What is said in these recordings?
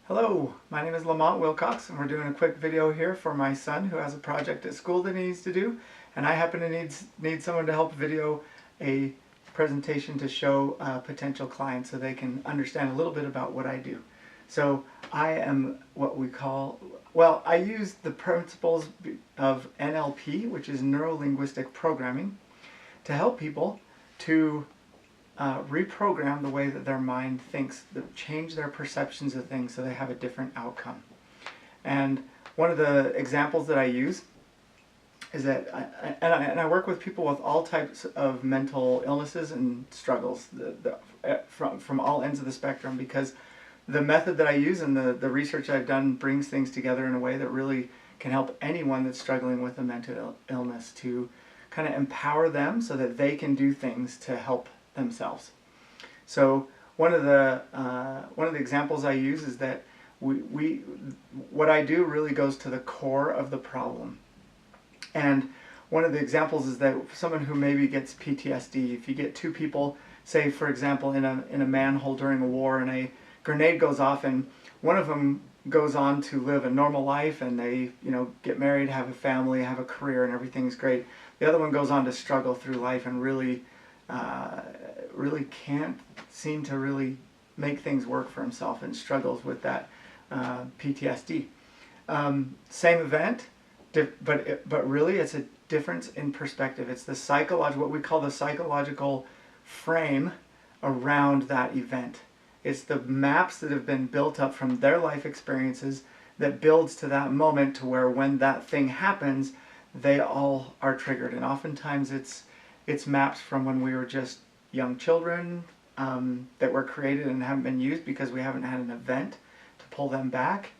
Hello, my name is Lamont Wilcox and we're doing a quick video here for my son who has a project at school that he needs to do, and I happen to need someone to help video a presentation to show potential clients so they can understand a little bit about what I do. So I am what we call, well, I use the principles of NLP, which is neuro-linguistic programming, to help people to reprogram the way that their mind thinks, change their perceptions of things so they have a different outcome. And one of the examples that I use is that I work with people with all types of mental illnesses and struggles from all ends of the spectrum, because the method that I use and the research I've done brings things together in a way that really can help anyone that's struggling with a mental illness to kind of empower them so that they can do things to help themselves. So one of the examples I use is that what I do really goes to the core of the problem. And one of the examples is that someone who maybe gets PTSD, if you get two people, say for example in a manhole during a war and a grenade goes off and one of them goes on to live a normal life and they get married, have a family, have a career, and everything's great. The other one goes on to struggle through life and really can't seem to really make things work for himself and struggles with that PTSD. Same event, but really it's a difference in perspective. It's the what we call the psychological frame around that event. It's the maps that have been built up from their life experiences that builds to that moment to where when that thing happens, they all are triggered. And oftentimes it's maps from when we were just young children that were created and haven't been used because we haven't had an event to pull them back.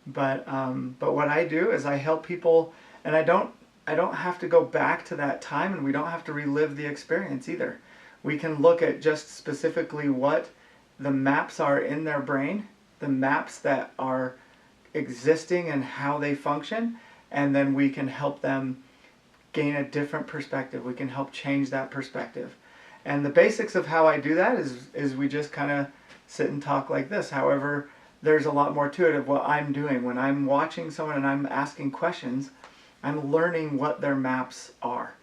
But what I do is I help people, and I don't have to go back to that time, and we don't have to relive the experience either. We can look at just specifically what the maps are in their brain, the maps that are existing and how they function, and then we can help them gain a different perspective. We can help change that perspective. And the basics of how I do that is we just kind of sit and talk like this. However, there's a lot more to it of what I'm doing. When I'm watching someone and I'm asking questions, I'm learning what their maps are.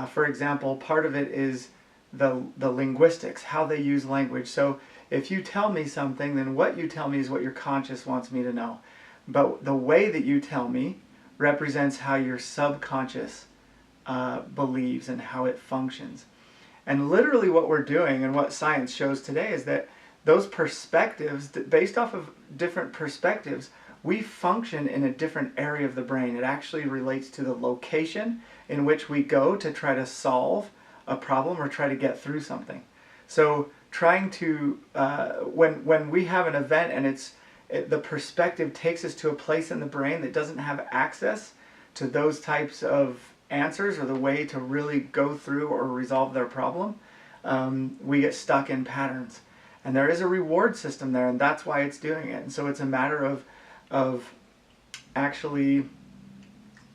For example, part of it is the linguistics, how they use language. So if you tell me something, then what you tell me is what your conscious wants me to know. But the way that you tell me represents how your subconscious believes and how it functions. And literally what we're doing and what science shows today is that those perspectives, based off of different perspectives, we function in a different area of the brain. It actually relates to the location in which we go to try to solve a problem or try to get through something. So trying to, when we have an event and the perspective takes us to a place in the brain that doesn't have access to those types of answers or the way to really go through or resolve their problem, we get stuck in patterns. And there is a reward system there, and that's why it's doing it. And so it's a matter of actually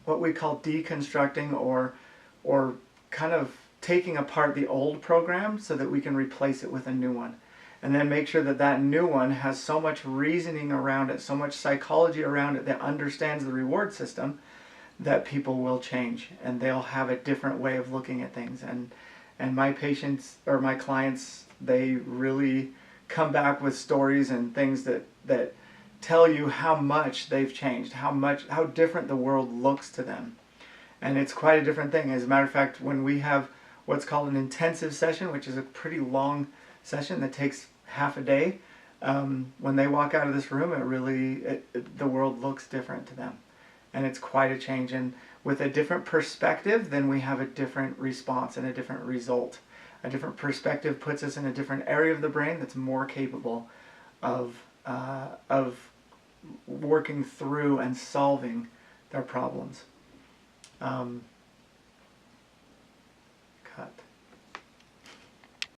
what we call deconstructing or kind of taking apart the old program so that we can replace it with a new one. And then make sure that that new one has so much reasoning around it, so much psychology around it that understands the reward system, that people will change and they'll have a different way of looking at things. And my patients or my clients, they really come back with stories and things that tell you how much they've changed, how different the world looks to them. And it's quite a different thing. As a matter of fact, when we have what's called an intensive session, which is a pretty long session that takes half a day, when they walk out of this room, the world looks different to them. And it's quite a change. And with a different perspective, then we have a different response and a different result. A different perspective puts us in a different area of the brain that's more capable of working through and solving their problems. Cut.